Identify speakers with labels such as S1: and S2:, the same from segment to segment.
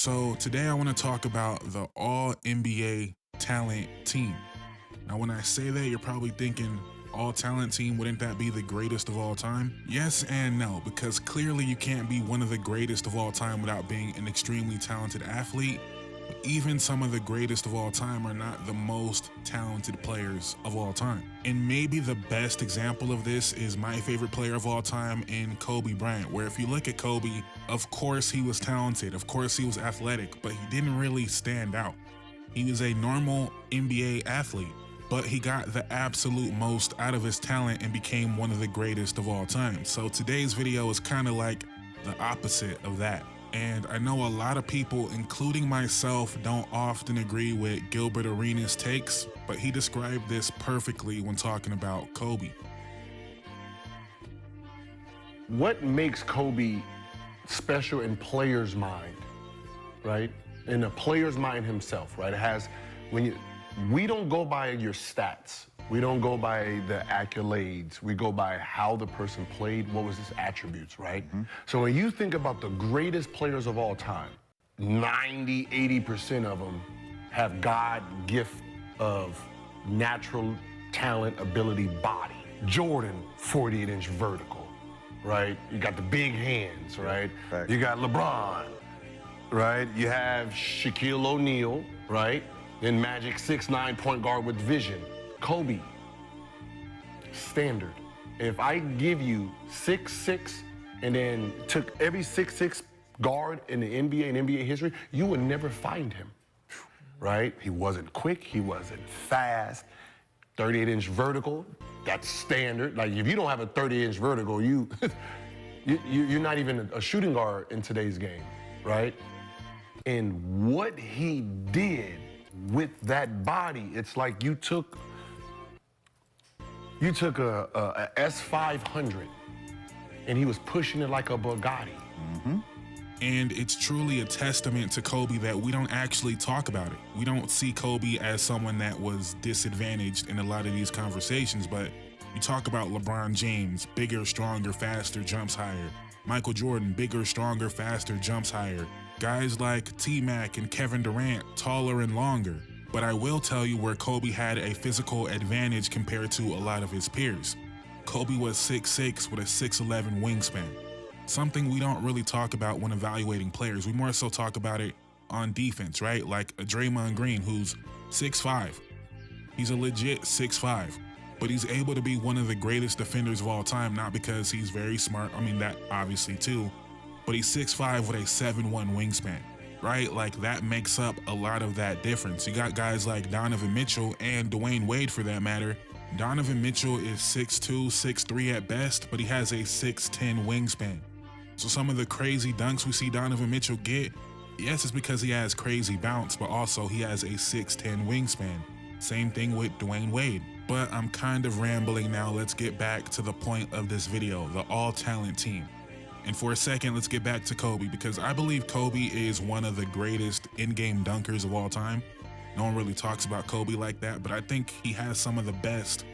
S1: So today I want to talk about the all-NBA talent team. Now when I say that, you're probably thinking, all-talent team, wouldn't that be the greatest of all time? Yes and no, because clearly you can't be one of the greatest of all time without being an extremely talented athlete. But even some of the greatest of all time are not the most talented players of all time. And maybe the best example of this is my favorite player of all time in Kobe Bryant, where if you look at Kobe, of course he was talented, of course he was athletic, but he didn't really stand out. He was a normal NBA athlete, but he got the absolute most out of his talent and became one of the greatest of all time. So today's video is kind of like the opposite of that. And I know a lot of people, including myself, don't often agree with Gilbert Arenas' takes, but he described this perfectly when talking about Kobe.
S2: What makes Kobe special in player's mind, right? In a player's mind himself, right? It has, we don't go by your stats. We don't go by the accolades. We go by how the person played, what was his attributes, right? So when you think about the greatest players of all time, 90, 80% of them have God gift of natural talent, ability, body. Jordan, 48-inch vertical, right? You got the big hands, right?
S3: Right.
S2: You got LeBron, right? You have Shaquille O'Neal, right? Then Magic, 6'9" point guard with vision. Kobe, standard. If I give you 6'6" and then took every 6'6" guard in the NBA and NBA history, you would never find him, right? He wasn't quick, he wasn't fast. 38-inch vertical, that's standard. Like if you don't have a 38-inch vertical, you're not even a shooting guard in today's game, right? And what he did with that body, it's like you took a S500 and he was pushing it like a Bugatti.
S1: And it's truly a testament to Kobe that we don't actually talk about it. We don't see Kobe as someone that was disadvantaged in a lot of these conversations, but you talk about LeBron James, bigger, stronger, faster, jumps higher. Michael Jordan, bigger, stronger, faster, jumps higher. Guys like T-Mac and Kevin Durant, taller and longer. But I will tell you where Kobe had a physical advantage compared to a lot of his peers. Kobe was 6'6" with a 6'11" wingspan. Something we don't really talk about when evaluating players. We more so talk about it on defense, right? Like a Draymond Green who's 6'5". He's a legit 6'5", but he's able to be one of the greatest defenders of all time, not because he's very smart, I mean that obviously too, but he's 6'5" with a 7'1" wingspan. Right? Like that makes up a lot of that difference. You got guys like Donovan Mitchell and Dwayne Wade for that matter. Donovan Mitchell is 6'2", 6'3" at best, but he has a 6'10" wingspan. So some of the crazy dunks we see Donovan Mitchell get, yes, it's because he has crazy bounce, but also he has a 6'10" wingspan. Same thing with Dwayne Wade. But I'm kind of rambling now. Let's get back to the point of this video, the all-talent team. And for a second, let's get back to Kobe, because I believe Kobe is one of the greatest in-game dunkers of all time. No one really talks about Kobe like that, but I think he has some of the best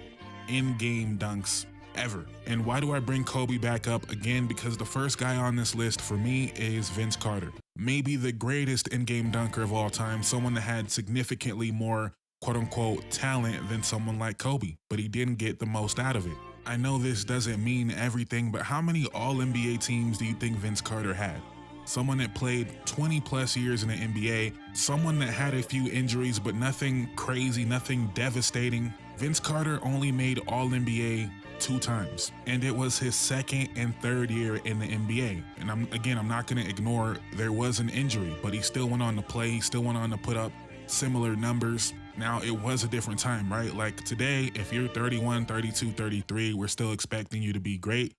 S1: in-game dunks ever. And why do I bring Kobe back up again? Because the first guy on this list for me is Vince Carter. Maybe the greatest in-game dunker of all time, someone that had significantly more quote-unquote talent than someone like Kobe, but he didn't get the most out of it. I know this doesn't mean everything, but how many all-NBA teams do you think Vince Carter had? Someone that played 20 plus years in the NBA, someone that had a few injuries, but nothing crazy, nothing devastating. Vince Carter only made All-NBA 2 times, and it was his second and third year in the NBA. And I'm not gonna ignore there was an injury, but he still went on to play, he still went on to put up similar numbers. Now, it was a different time, right? Like today, if you're 31, 32, 33, we're still expecting you to be great.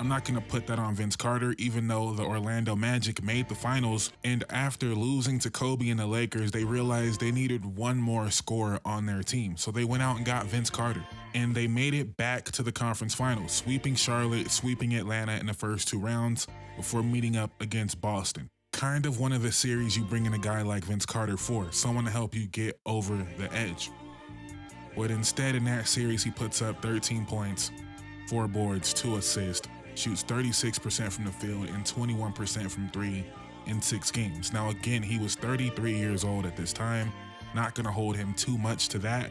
S1: I'm not going to put that on Vince Carter, even though the Orlando Magic made the finals. And after losing to Kobe and the Lakers, they realized they needed one more scorer on their team. So they went out and got Vince Carter. And they made it back to the conference finals, sweeping Charlotte, sweeping Atlanta in the first 2 rounds before meeting up against Boston. Kind of one of the series you bring in a guy like Vince Carter for, someone to help you get over the edge. But instead in that series, he puts up 13 points, 4 boards, 2 assists, shoots 36% from the field and 21% from 3, in 6 games. Now, again, he was 33 years old at this time. Not going to hold him too much to that.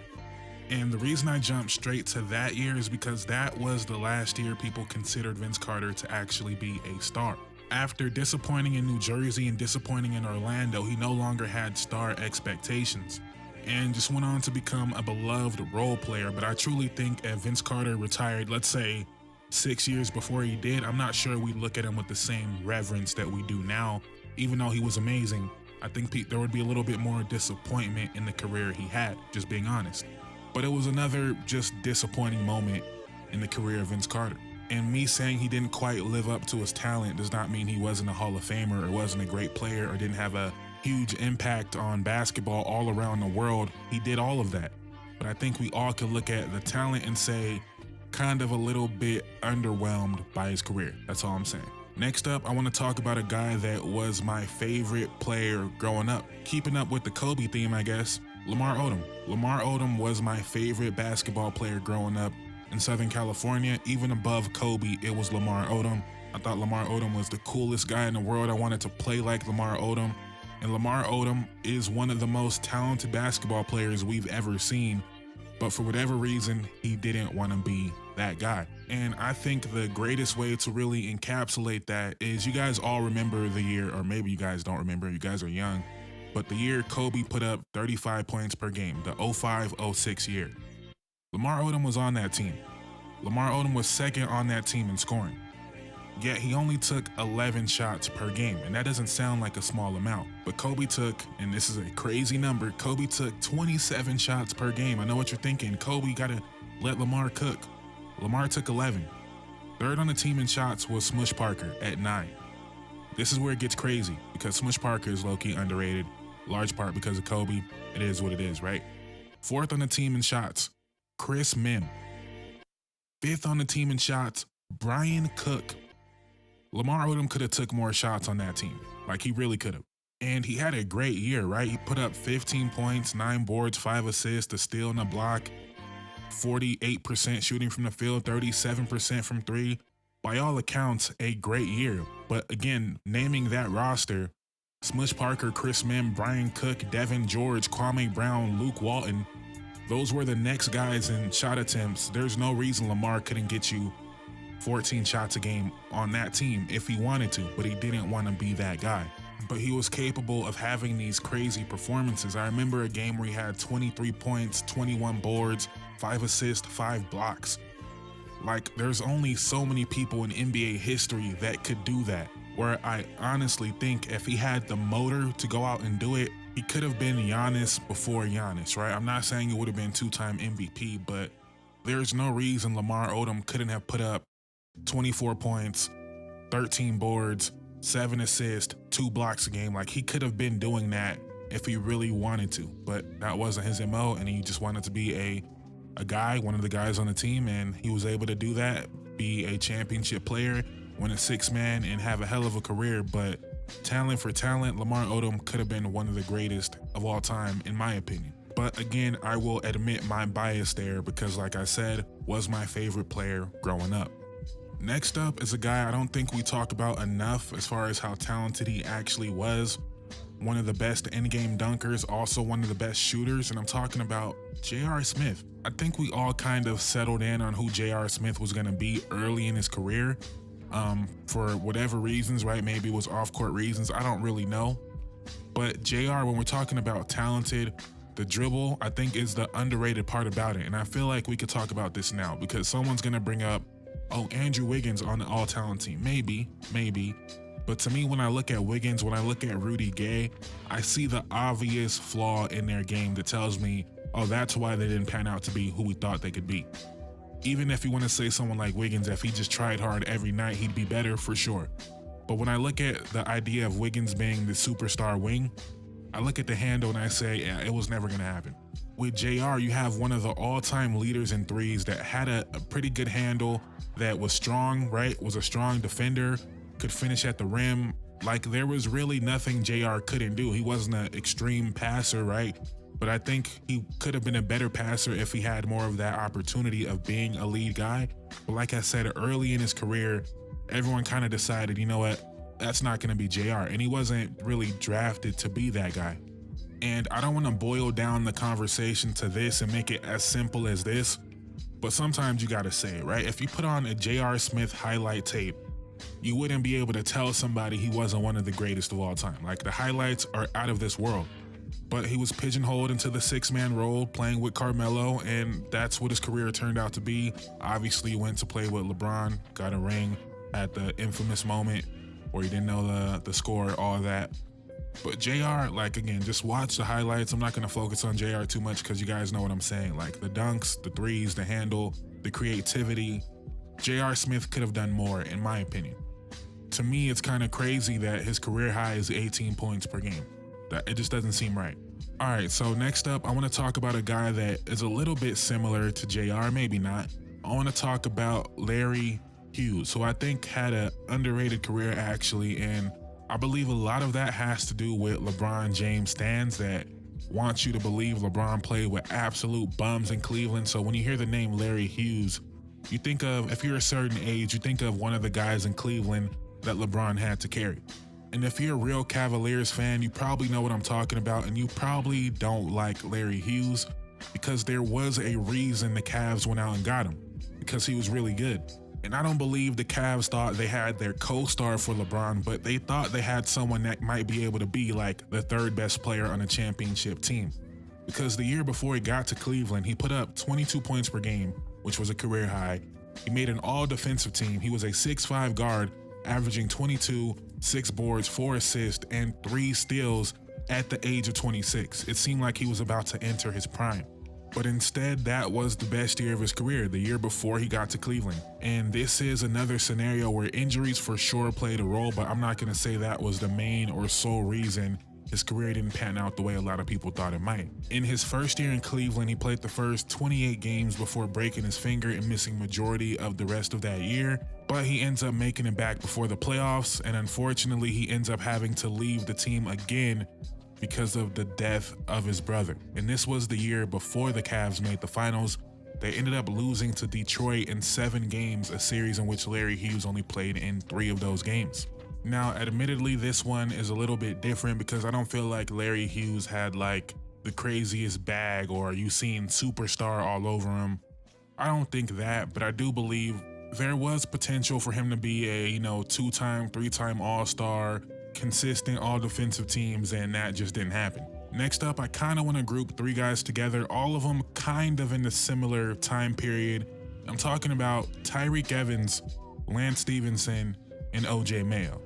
S1: And the reason I jumped straight to that year is because that was the last year people considered Vince Carter to actually be a star. After disappointing in New Jersey and disappointing in Orlando, he no longer had star expectations and just went on to become a beloved role player. But I truly think if Vince Carter retired, let's say 6 years before he did, I'm not sure we'd look at him with the same reverence that we do now. Even though he was amazing, I think there would be a little bit more disappointment in the career he had, just being honest. But it was another just disappointing moment in the career of Vince Carter. And me saying he didn't quite live up to his talent does not mean he wasn't a Hall of Famer or wasn't a great player or didn't have a huge impact on basketball all around the world. He did all of that. But I think we all could look at the talent and say kind of a little bit underwhelmed by his career. That's all I'm saying. Next up, I want to talk about a guy that was my favorite player growing up. Keeping up with the Kobe theme, I guess, Lamar Odom. Lamar Odom was my favorite basketball player growing up in Southern California. Even above Kobe, it was Lamar Odom. I thought Lamar Odom was the coolest guy in the world. I wanted to play like Lamar Odom. And Lamar Odom is one of the most talented basketball players we've ever seen. But for whatever reason, he didn't want to be that guy. And I think the greatest way to really encapsulate that is you guys all remember the year, or maybe you guys don't remember, you guys are young, but the year Kobe put up 35 points per game, the 05-06 year. Lamar Odom was on that team. Lamar Odom was second on that team in scoring. Yet he only took 11 shots per game, and that doesn't sound like a small amount. But Kobe took, and this is a crazy number, Kobe took 27 shots per game. I know what you're thinking. Kobe gotta let Lamar cook. Lamar took 11. Third on the team in shots was Smush Parker at 9. This is where it gets crazy because Smush Parker is low-key underrated, large part because of Kobe. It is what it is, right? Fourth on the team in shots, Chris Mim. Fifth on the team in shots, Brian Cook. Lamar Odom could have took more shots on that team. Like, he really could have. And he had a great year, right? He put up 15 points, 9 boards, 5 assists, a steal and a block, 48% shooting from the field, 37% from 3. By all accounts, a great year. But again, naming that roster, Smush Parker, Chris Mim, Brian Cook, Devin George, Kwame Brown, Luke Walton, those were the next guys in shot attempts. There's no reason Lamar couldn't get you 14 shots a game on that team if he wanted to, but he didn't want to be that guy. But he was capable of having these crazy performances. I remember a game where he had 23 points, 21 boards, 5 assists, 5 blocks. Like, there's only so many people in NBA history that could do that, where I honestly think if he had the motor to go out and do it, he could have been Giannis before Giannis, right? I'm not saying it would have been 2-time MVP, but there's no reason Lamar Odom couldn't have put up 24 points, 13 boards, 7 assists, 2 blocks a game. Like, he could have been doing that if he really wanted to, but that wasn't his MO, and he just wanted to be a guy, one of the guys on the team, and he was able to do that, be a championship player, win a 6-man, and have a hell of a career. But talent for talent, Lamar Odom could have been one of the greatest of all time, in my opinion. But again, I will admit my bias there because, like I said, was my favorite player growing up. Next up is a guy I don't think we talk about enough as far as how talented he actually was. One of the best in-game dunkers, also one of the best shooters, and I'm talking about J.R. Smith. I think we all kind of settled in on who J.R. Smith was going to be early in his career. For whatever reasons, right? Maybe it was off-court reasons. I don't really know. But J.R., when we're talking about talented, the dribble, I think, is the underrated part about it. And I feel like we could talk about this now because someone's going to bring up, oh, Andrew Wiggins on the all-talent team. Maybe. But to me, when I look at Wiggins, when I look at Rudy Gay, I see the obvious flaw in their game that tells me, oh, that's why they didn't pan out to be who we thought they could be. Even if you want to say someone like Wiggins, if he just tried hard every night, he'd be better for sure. But when I look at the idea of Wiggins being the superstar wing, I look at the handle and I say, yeah, it was never going to happen. With JR, you have one of the all-time leaders in threes that had a pretty good handle, that was strong, right? Was a strong defender, could finish at the rim. Like, there was really nothing JR couldn't do. He wasn't an extreme passer, right? But I think he could have been a better passer if he had more of that opportunity of being a lead guy. But like I said, early in his career, everyone kind of decided, you know what? that's not going to be JR. And he wasn't really drafted to be that guy. And I don't want to boil down the conversation to this and make it as simple as this, but sometimes you got to say it, right? If you put on a J.R. Smith highlight tape, you wouldn't be able to tell somebody he wasn't one of the greatest of all time. Like, the highlights are out of this world. But he was pigeonholed into the six-man role, playing with Carmelo, and that's what his career turned out to be. Obviously, he went to play with LeBron, got a ring at the infamous moment where he didn't know the score, all of that. But JR, like, again, just watch the highlights. I'm not going to focus on JR too much because you guys know what I'm saying. Like, the dunks, the threes, the handle, the creativity. J.R. Smith could have done more, in my opinion. To me, it's kind of crazy that his career high is 18 points per game. It just doesn't seem right. All right, so next up, I want to talk about a guy that is a little bit similar to JR, maybe not. I want to talk about Larry Hughes, who I think had an underrated career, actually, and I believe a lot of that has to do with LeBron James stands that want you to believe LeBron played with absolute bums in Cleveland. So when you hear the name Larry Hughes, you think of, if you're a certain age, you think of one of the guys in Cleveland that LeBron had to carry. And if you're a real Cavaliers fan, you probably know what I'm talking about, and you probably don't like Larry Hughes because there was a reason the Cavs went out and got him, because he was really good. And I don't believe the Cavs thought they had their co-star for LeBron, but they thought they had someone that might be able to be like the third best player on a championship team. Because the year before he got to Cleveland, he put up 22 points per game, which was a career high. He made an all-defensive team. He was a 6'5" guard, averaging 22, 6 boards, 4 assists, and 3 steals at the age of 26. It seemed like he was about to enter his prime. But instead, that was the best year of his career, the year before he got to Cleveland. And this is another scenario where injuries for sure played a role, but I'm not going to say that was the main or sole reason his career didn't pan out the way a lot of people thought it might. In his first year in Cleveland, he played the first 28 games before breaking his finger and missing majority of the rest of that year. But he ends up making it back before the playoffs, and unfortunately, he ends up having to leave the team again because of the death of his brother. And this was the year before the Cavs made the finals. They ended up losing to Detroit in 7 games, a series in which Larry Hughes only played in 3 of those games. Now, admittedly, this one is a little bit different because I don't feel like Larry Hughes had like the craziest bag or you seen superstar all over him. I don't think that, but I do believe there was potential for him to be a, 2-time, 3-time All-Star, consistent all-defensive teams, and that just didn't happen. Next up, I kind of want to group 3 guys together, all of them kind of in a similar time period. I'm talking about Tyreke Evans, Lance Stevenson, and OJ Mayo.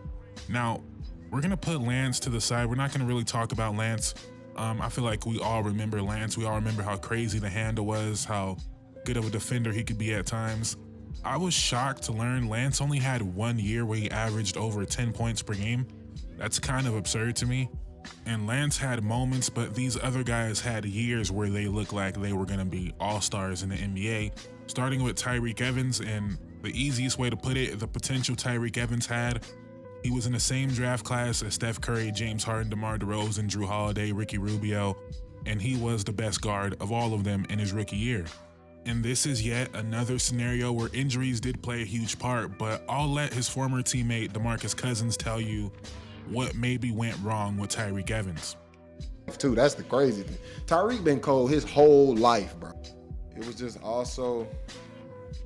S1: Now, we're going to put Lance to the side. We're not going to really talk about Lance. I feel like we all remember Lance. We all remember how crazy the handle was, how good of a defender he could be at times. I was shocked to learn Lance only had 1 year where he averaged over 10 points per game. That's kind of absurd to me. And Lance had moments, but these other guys had years where they looked like they were going to be all-stars in the NBA, starting with Tyreke Evans. And the easiest way to put it, the potential Tyreke Evans had, he was in the same draft class as Steph Curry, James Harden, DeMar DeRozan, Drew Holiday, Ricky Rubio, and he was the best guard of all of them in his rookie year. And this is yet another scenario where injuries did play a huge part, but I'll let his former teammate DeMarcus Cousins tell you what maybe went wrong with Tyreke Evans.
S3: Too, that's the crazy thing. Tyreke been cold his whole life, bro. It was just also,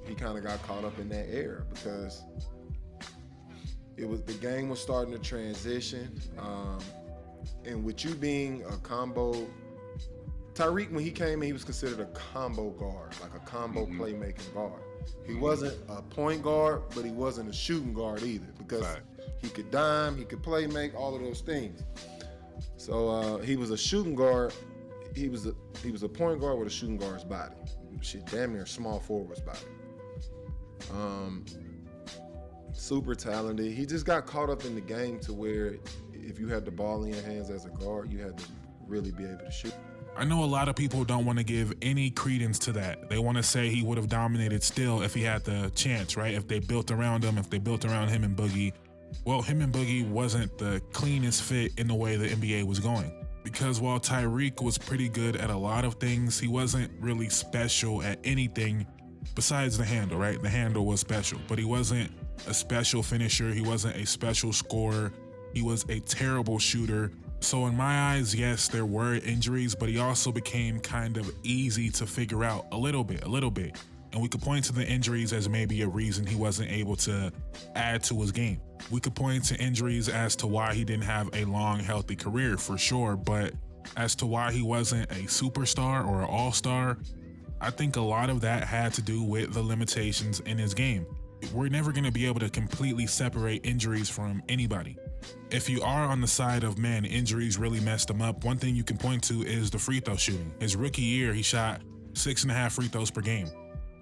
S3: he kind of got caught up in that era because the game was starting to transition. And with you being a combo, Tyreke, when he came in, he was considered a combo guard, like a combo playmaking guard. He wasn't a point guard, but he wasn't a shooting guard either because he could dime, he could play make, all of those things. So he was a shooting guard. He was a point guard with a shooting guard's body. Shit, damn near small forward's body. Super talented. He just got caught up in the game to where if you had the ball in your hands as a guard, you had to really be able to shoot.
S1: I know a lot of people don't want to give any credence to that. They want to say he would have dominated still if he had the chance, right? If they built around him, if they built around him and Boogie. Well, him and Boogie wasn't the cleanest fit in the way the NBA was going. Because while Tyreke was pretty good at a lot of things, he wasn't really special at anything besides the handle, right? The handle was special, but he wasn't a special finisher. He wasn't a special scorer. He was a terrible shooter. So in my eyes, yes, there were injuries, but he also became kind of easy to figure out a little bit. And we could point to the injuries as maybe a reason he wasn't able to add to his game. We could point to injuries as to why he didn't have a long, healthy career for sure, but as to why he wasn't a superstar or an all-star, I think a lot of that had to do with the limitations in his game. We're never going to be able to completely separate injuries from anybody. If you are on the side of, man, injuries really messed him up, one thing you can point to is the free throw shooting. His rookie year, he shot 6.5 free throws per game.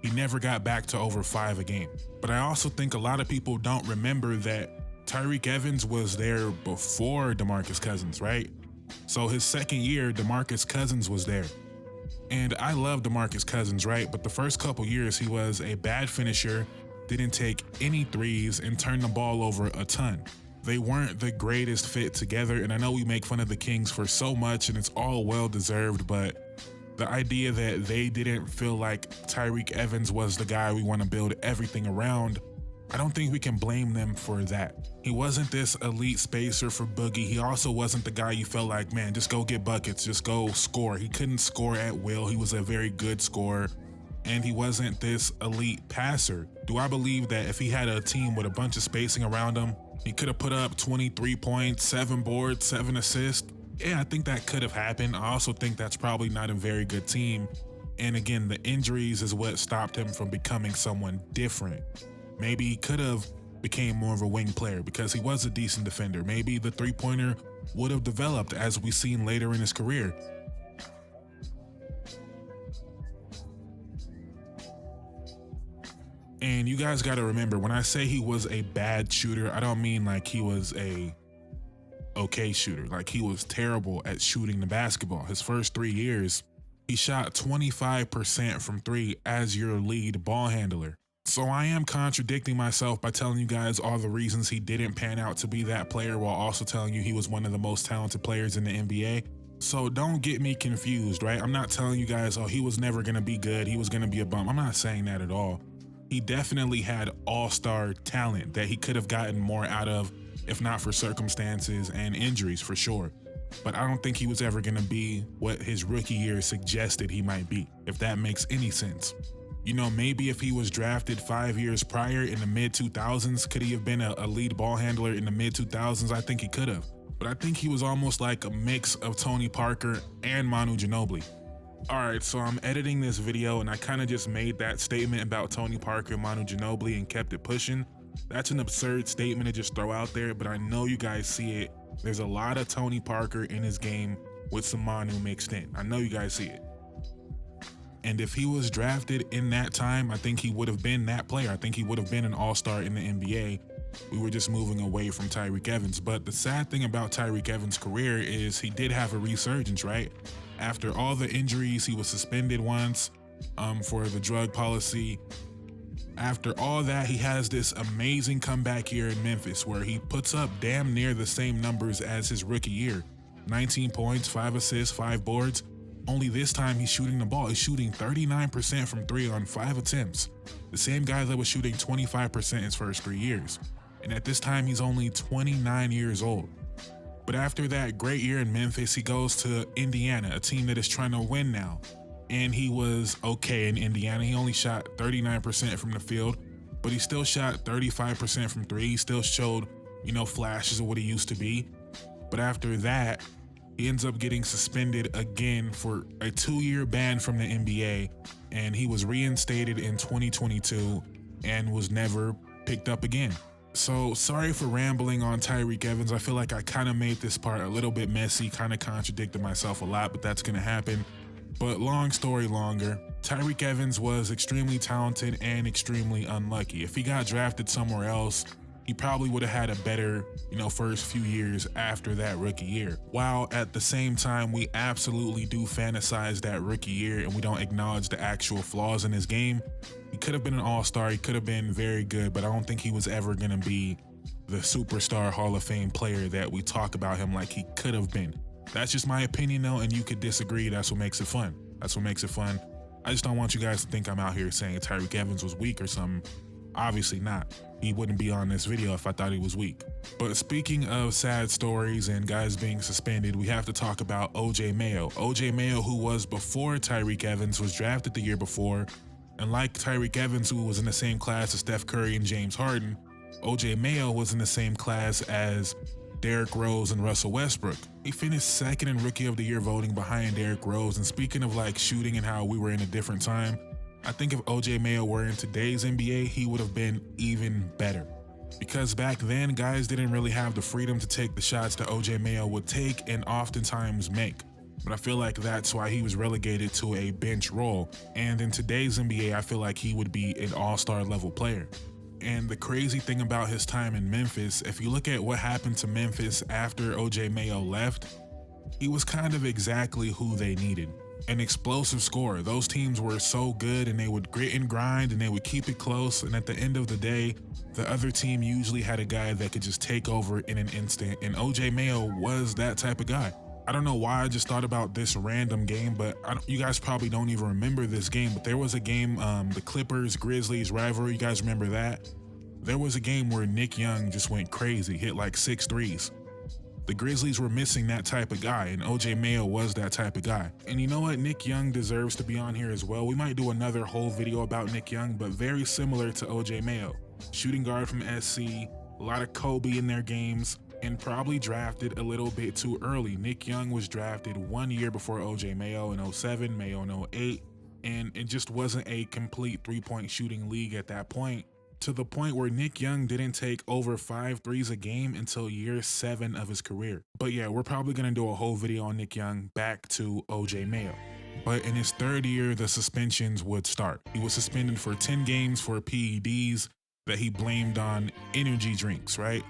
S1: He never got back to over 5 a game. But I also think a lot of people don't remember that Tyreke Evans was there before DeMarcus Cousins, right? So his second year, DeMarcus Cousins was there. And I love DeMarcus Cousins, right? But the first couple years, he was a bad finisher, didn't take any threes, and turned the ball over a ton. They weren't the greatest fit together, and I know we make fun of the Kings for so much, and it's all well-deserved, but the idea that they didn't feel like Tyreke Evans was the guy we want to build everything around, I don't think we can blame them for that. He wasn't this elite spacer for Boogie. He also wasn't the guy you felt like, man, just go get buckets, just go score. He couldn't score at will. He was a very good scorer, and he wasn't this elite passer. Do I believe that if he had a team with a bunch of spacing around him, he could have put up 23 points, 7 boards, 7 assists? Yeah, I think that could have happened. I also think that's probably not a very good team. And again, the injuries is what stopped him from becoming someone different. Maybe he could have became more of a wing player because he was a decent defender. Maybe the three-pointer would have developed as we've seen later in his career. And you guys got to remember, when I say he was a bad shooter, I don't mean like he was a okay shooter. Like, he was terrible at shooting the basketball. His first 3 years, he shot 25% from 3 as your lead ball handler. So I am contradicting myself by telling you guys all the reasons he didn't pan out to be that player while also telling you he was one of the most talented players in the NBA. So don't get me confused, right? I'm not telling you guys, oh, he was never going to be good, he was going to be a bum. I'm not saying that at all. He definitely had all-star talent that he could have gotten more out of if not for circumstances and injuries, for sure. But I don't think he was ever going to be what his rookie year suggested he might be, if that makes any sense. You know, maybe if he was drafted 5 years prior in the mid-2000s, could he have been a lead ball handler in the mid-2000s? I think he could have. But I think he was almost like a mix of Tony Parker and Manu Ginobili. Alright, so I'm editing this video and I kind of just made that statement about Tony Parker and Manu Ginobili and kept it pushing. That's an absurd statement to just throw out there, but I know you guys see it. There's a lot of Tony Parker in his game with some Manu mixed in. I know you guys see it. And if he was drafted in that time, I think he would have been that player. I think he would have been an all-star in the NBA. We were just moving away from Tyreke Evans. But the sad thing about Tyreke Evans' career is he did have a resurgence, right? After all the injuries, he was suspended once for the drug policy. After all that, he has this amazing comeback here in Memphis where he puts up damn near the same numbers as his rookie year. 19 points, 5 assists, 5 boards. Only this time he's shooting the ball. He's shooting 39% from 3 on 5 attempts. The same guy that was shooting 25% his first 3 years. And at this time, he's only 29 years old. But after that great year in Memphis, he goes to Indiana, a team that is trying to win now. And he was okay in Indiana. He only shot 39% from the field, but he still shot 35% from 3. He still showed, you know, flashes of what he used to be. But after that, he ends up getting suspended again for a 2-year ban from the NBA, and he was reinstated in 2022 and was never picked up again. So sorry for rambling on Tyreke Evans. I feel like I kind of made this part a little bit messy, kind of contradicted myself a lot, but that's going to happen. But long story longer, Tyreke Evans was extremely talented and extremely unlucky. If he got drafted somewhere else, he probably would have had a better, first few years after that rookie year. While at the same time, we absolutely do fantasize that rookie year and we don't acknowledge the actual flaws in his game. He could have been an all-star, he could have been very good, but I don't think he was ever gonna be the superstar Hall of Fame player that we talk about him like he could have been. That's just my opinion though, and you could disagree. That's what makes it fun. That's what makes it fun. I just don't want you guys to think I'm out here saying Tyreke Evans was weak or something. Obviously not. He wouldn't be on this video if I thought he was weak. But speaking of sad stories and guys being suspended, we have to talk about OJ Mayo. OJ Mayo, who was before Tyreke Evans, was drafted the year before. And like Tyreke Evans, who was in the same class as Steph Curry and James Harden, OJ Mayo was in the same class as Derrick Rose and Russell Westbrook. He finished second in Rookie of the Year voting behind Derrick Rose. And speaking of like shooting and how we were in a different time, I think if OJ Mayo were in today's NBA, he would have been even better. Because back then, guys didn't really have the freedom to take the shots that OJ Mayo would take and oftentimes make. But I feel like that's why he was relegated to a bench role. And in today's NBA, I feel like he would be an all-star level player. And the crazy thing about his time in Memphis, if you look at what happened to Memphis after OJ Mayo left, he was kind of exactly who they needed. An explosive scorer. Those teams were so good and they would grit and grind and they would keep it close. And at the end of the day, the other team usually had a guy that could just take over in an instant. And OJ Mayo was that type of guy. I don't know why I just thought about this random game, but you guys probably don't even remember this game, but there was a game, the Clippers-Grizzlies rivalry, you guys remember that? There was a game where Nick Young just went crazy, hit like 6 threes. The Grizzlies were missing that type of guy, and OJ Mayo was that type of guy. And you know what? Nick Young deserves to be on here as well. We might do another whole video about Nick Young, but very similar to OJ Mayo. Shooting guard from SC, a lot of Kobe in their games, and probably drafted a little bit too early. Nick Young was drafted 1 year before OJ Mayo in 07, Mayo in 08, and it just wasn't a complete three-point shooting league at that point, to the point where Nick Young didn't take over 5 threes a game until year 7 of his career. But yeah, we're probably gonna do a whole video on Nick Young, back to OJ Mayo. But in his 3rd year, the suspensions would start. He was suspended for 10 games for PEDs that he blamed on energy drinks, right?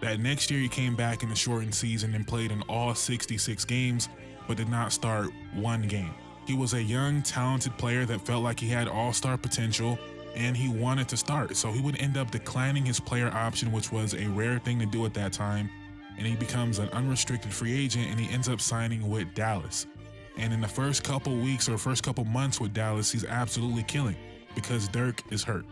S1: That next year he came back in the shortened season and played in all 66 games, but did not start 1 game. He was a young, talented player that felt like he had all-star potential, and he wanted to start. So he would end up declining his player option, which was a rare thing to do at that time, and he becomes an unrestricted free agent, and he ends up signing with Dallas. And in the first couple weeks or first couple months with Dallas, he's absolutely killing because Dirk is hurt.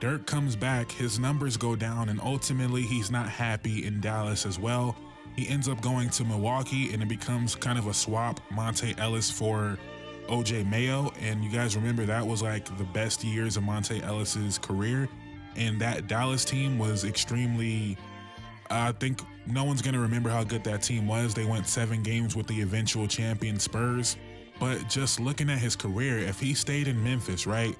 S1: Dirk comes back, his numbers go down, and ultimately he's not happy in Dallas as well. He ends up going to Milwaukee, and it becomes kind of a swap, Monte Ellis for OJ Mayo. And you guys remember that was like the best years of Monte Ellis's career. And that Dallas team was extremely, I think no one's gonna remember how good that team was. They went 7 games with the eventual champion Spurs. But just looking at his career, if he stayed in Memphis, right?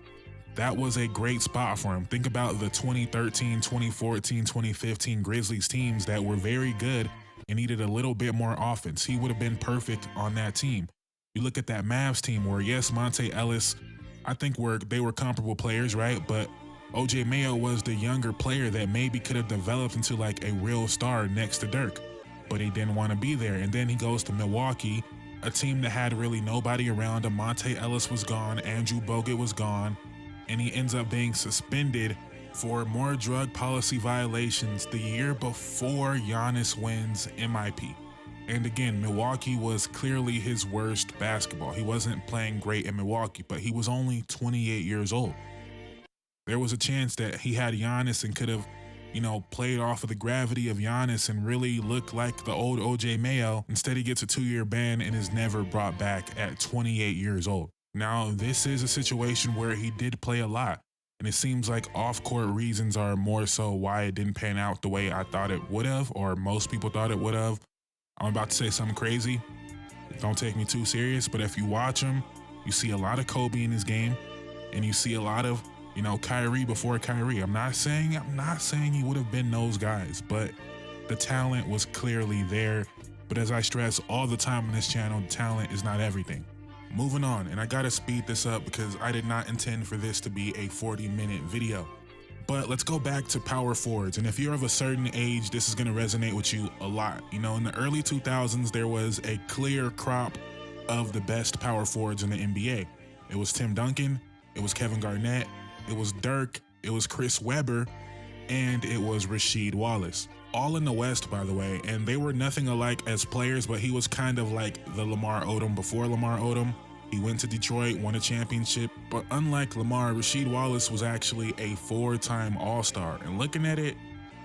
S1: That was a great spot for him. Think about the 2013, 2014, 2015 Grizzlies teams that were very good and needed a little bit more offense. He would have been perfect on that team. You look at that Mavs team where, yes, Monte Ellis, I think they were comparable players, right? But OJ Mayo was the younger player that maybe could have developed into like a real star next to Dirk, but he didn't want to be there. And then he goes to Milwaukee, a team that had really nobody around him. Monte Ellis was gone, Andrew Bogut was gone, and he ends up being suspended for more drug policy violations the year before Giannis wins MIP. And again, Milwaukee was clearly his worst basketball. He wasn't playing great in Milwaukee, but he was only 28 years old. There was a chance that he had Giannis and could have, played off of the gravity of Giannis and really looked like the old OJ Mayo. Instead, he gets a 2-year ban and is never brought back at 28 years old. Now, this is a situation where he did play a lot, and it seems like off-court reasons are more so why it didn't pan out the way I thought it would have, or most people thought it would have. I'm about to say something crazy. Don't take me too serious, but if you watch him, you see a lot of Kobe in his game, and you see a lot of, Kyrie before Kyrie. I'm not saying he would have been those guys, but the talent was clearly there. But as I stress all the time on this channel, talent is not everything. Moving on, and I gotta speed this up because I did not intend for this to be a 40-minute video. But let's go back to power forwards, and if you're of a certain age, this is gonna resonate with you a lot. In the early 2000s, there was a clear crop of the best power forwards in the NBA. It was Tim Duncan, it was Kevin Garnett, it was Dirk, it was Chris Webber, and it was Rasheed Wallace. All in the West, by the way, and they were nothing alike as players, but he was kind of like the Lamar Odom before Lamar Odom. He went to Detroit, won a championship, but unlike Lamar, Rasheed Wallace was actually a 4-time All-Star. And looking at it,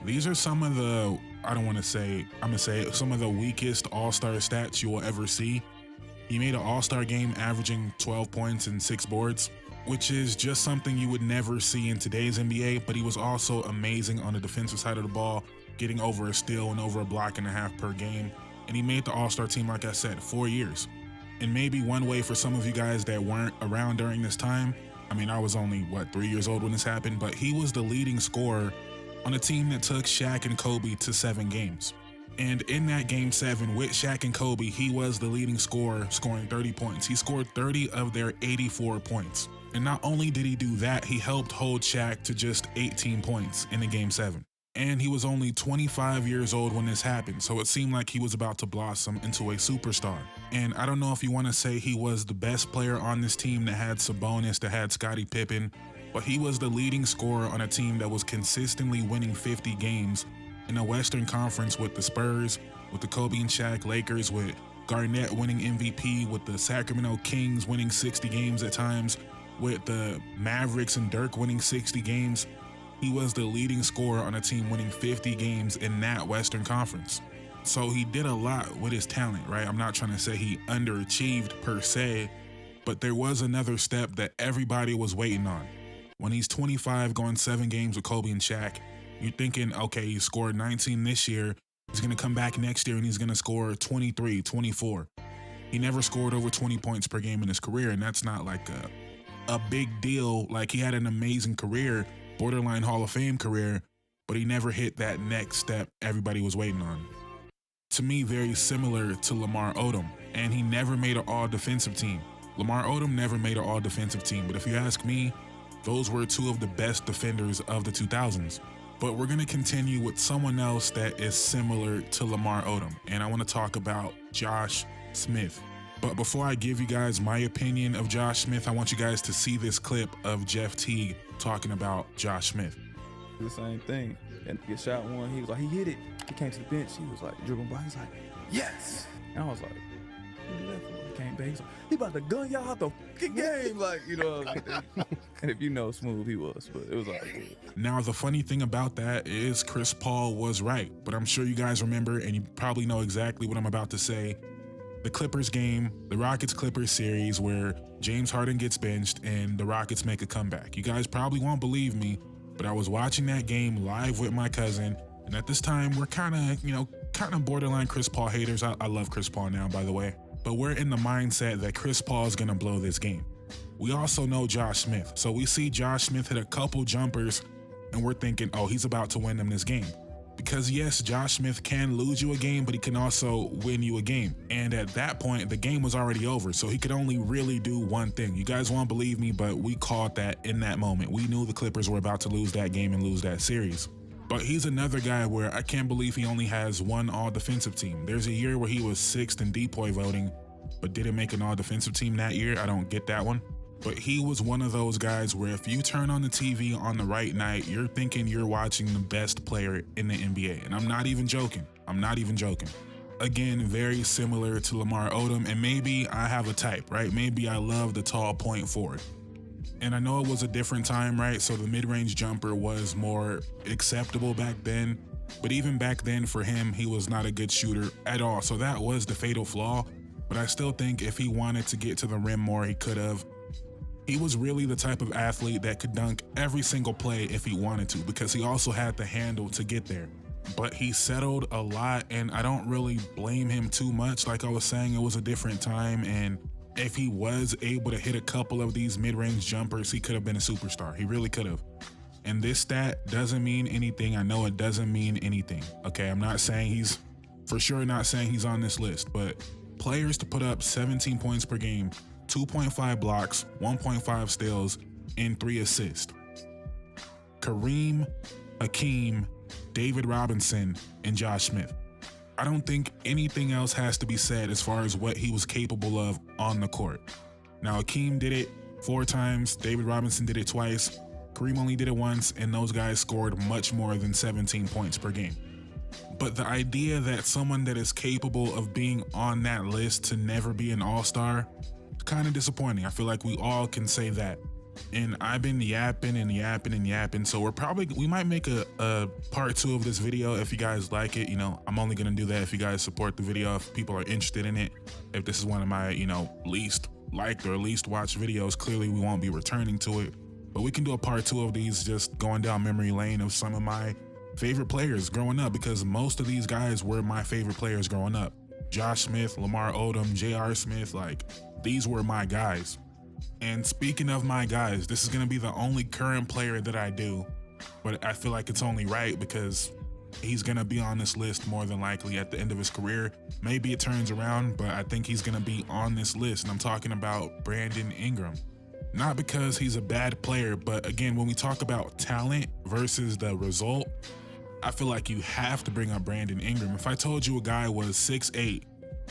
S1: these are some of the, I'm gonna say it, some of the weakest All-Star stats you will ever see. He made an All-Star game averaging 12 points and 6 boards, which is just something you would never see in today's NBA, but he was also amazing on the defensive side of the ball, getting over a steal and over a block and a half per game. And he made the All-Star team, like I said, 4 years. And maybe one way for some of you guys that weren't around during this time, I mean, I was only, 3 years old when this happened, but he was the leading scorer on a team that took Shaq and Kobe to 7 games. And in that game 7 with Shaq and Kobe, he was the leading scorer, scoring 30 points. He scored 30 of their 84 points. And not only did he do that, he helped hold Shaq to just 18 points in the game 7. And he was only 25 years old when this happened, so it seemed like he was about to blossom into a superstar. And I don't know if you want to say he was the best player on this team that had Sabonis, that had Scottie Pippen, but he was the leading scorer on a team that was consistently winning 50 games in the Western Conference with the Spurs, with the Kobe and Shaq Lakers, with Garnett winning MVP, with the Sacramento Kings winning 60 games at times, with the Mavericks and Dirk winning 60 games. He was the leading scorer on a team winning 50 games in that Western Conference. So he did a lot with his talent, right? I'm not trying to say he underachieved per se, but there was another step that everybody was waiting on. When he's 25 going 7 games with Kobe and Shaq, you're thinking, okay, he scored 19 this year. He's going to come back next year and he's going to score 23, 24. He never scored over 20 points per game in his career, and that's not like a big deal. Like, he had an amazing career, borderline Hall of Fame career, but he never hit that next step everybody was waiting on. To me, very similar to Lamar Odom, and he never made an all-defensive team. Lamar Odom never made an all-defensive team, but if you ask me, those were 2 of the best defenders of the 2000s. But we're gonna continue with someone else that is similar to Lamar Odom, and I wanna talk about Josh Smith. But before I give you guys my opinion of Josh Smith, I want you guys to see this clip of Jeff Teague talking about Josh Smith.
S4: The same thing. And get shot one, he was like, he hit it. He came to the bench, he was like dribbling by, he's like, yes. And I was like, he left him. He came back, he's like, he about to gun y'all out the fucking game. Like, you know, and if you know smooth he was, but it was like.
S1: Now, the funny thing about that is Chris Paul was right, but I'm sure you guys remember, and you probably know exactly what I'm about to say, the Clippers game, the Rockets-Clippers series where James Harden gets benched and the Rockets make a comeback. You guys probably won't believe me, but I was watching that game live with my cousin, and at this time, we're kind of borderline Chris Paul haters. I love Chris Paul now, by the way, but we're in the mindset that Chris Paul is gonna blow this game. We also know Josh Smith, so we see Josh Smith hit a couple jumpers, and we're thinking, oh, he's about to win them this game. Because yes, Josh Smith can lose you a game, but he can also win you a game. And at that point, the game was already over, so he could only really do one thing. You guys won't believe me, but we called that in that moment. We knew the Clippers were about to lose that game and lose that series. But he's another guy where I can't believe he only has one all-defensive team. There's a year where he was 6th in DPOY voting, but didn't make an all-defensive team that year. I don't get that one. But he was one of those guys where if you turn on the TV on the right night, you're thinking you're watching the best player in the NBA. And I'm not even joking. Again, very similar to Lamar Odom, and maybe I have a type, right? Maybe I love the tall point forward. And I know it was a different time, right? So the mid-range jumper was more acceptable back then. But even back then for him, he was not a good shooter at all. So that was the fatal flaw. But I still think if he wanted to get to the rim more, he could have. He was really the type of athlete that could dunk every single play if he wanted to, because he also had the handle to get there. But he settled a lot, and I don't really blame him too much. Like I was saying, it was a different time, and if he was able to hit a couple of these mid-range jumpers, he could have been a superstar. He really could have. And this stat doesn't mean anything. I know it doesn't mean anything. Okay, I'm not saying he's, for sure not saying he's on this list, but players to put up 17 points per game, 2.5 blocks, 1.5 steals, and 3 assists. Kareem, Hakeem, David Robinson, and Josh Smith. I don't think anything else has to be said as far as what he was capable of on the court. Now, Hakeem did it 4 times, David Robinson did it twice, Kareem only did it once, and those guys scored much more than 17 points per game. But the idea that someone that is capable of being on that list to never be an all-star, kind of disappointing. I feel like we all can say that. And I've been yapping and yapping and yapping. So we might make a part 2 of this video if you guys like it. You know, I'm only gonna do that if you guys support the video, if people are interested in it. If this is one of my, you know, least liked or least watched videos, clearly we won't be returning to it. But we can do a part 2 of these, just going down memory lane of some of my favorite players growing up, because most of these guys were my favorite players growing up. Josh Smith, Lamar Odom, J.R. Smith, like, these were my guys. And speaking of my guys, this is going to be the only current player that I do, but I feel like it's only right because he's going to be on this list more than likely at the end of his career. Maybe it turns around, but I think he's going to be on this list, and I'm talking about Brandon Ingram. Not because he's a bad player, but again, when we talk about talent versus the result, I feel like you have to bring up Brandon Ingram. If I told you a guy was 6'8",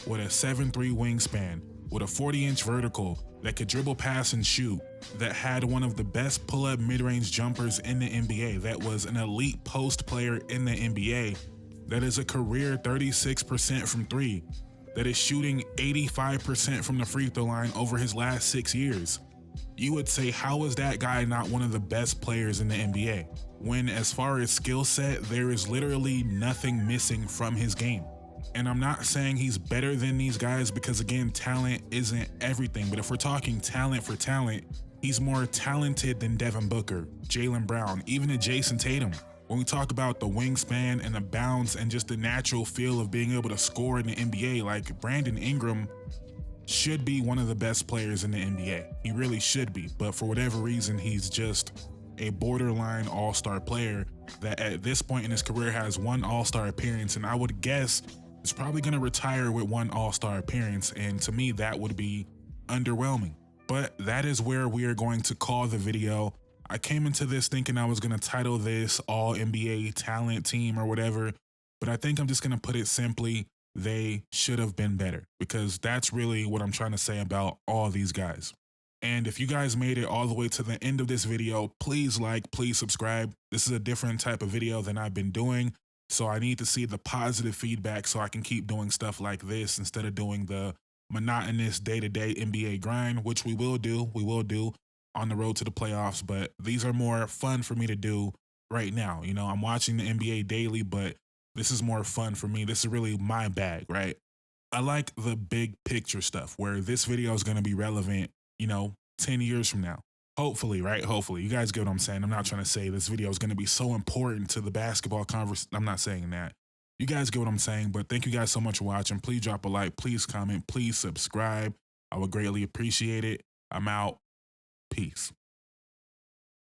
S1: with a 7'3" wingspan, with a 40-inch vertical, that could dribble, pass, and shoot, that had one of the best pull-up mid-range jumpers in the NBA, that was an elite post player in the NBA, that is a career 36% from 3, that is shooting 85% from the free throw line over his last 6 years, you would say, how is that guy not one of the best players in the NBA? When, as far as skill set, there is literally nothing missing from his game. And I'm not saying he's better than these guys because, again, talent isn't everything. But if we're talking talent for talent, he's more talented than Devin Booker, Jaylen Brown, even a Jason Tatum. When we talk about the wingspan and the bounce and just the natural feel of being able to score in the NBA, like, Brandon Ingram should be one of the best players in the NBA. He really should be. But for whatever reason, he's just a borderline all-star player that at this point in his career has one all-star appearance, and I would guess is probably going to retire with one all-star appearance, and to me that would be underwhelming. But that is where we are going to call the video. I came into this thinking I was going to title this All NBA Talent Team or whatever, but I think I'm just going to put it simply, they should have been better, because that's really what I'm trying to say about all these guys. And if you guys made it all the way to the end of this video, please like, please subscribe. This is a different type of video than I've been doing. So I need to see the positive feedback so I can keep doing stuff like this instead of doing the monotonous day-to-day NBA grind, which we will do on the road to the playoffs. But these are more fun for me to do right now. You know, I'm watching the NBA daily, but this is more fun for me. This is really my bag, right? I like the big picture stuff where this video is going to be relevant, you know, 10 years from now. Hopefully, right? Hopefully. You guys get what I'm saying. I'm not trying to say this video is going to be so important to the basketball conversation. I'm not saying that. You guys get what I'm saying, but thank you guys so much for watching. Please drop a like, please comment, please subscribe. I would greatly appreciate it. I'm out. Peace.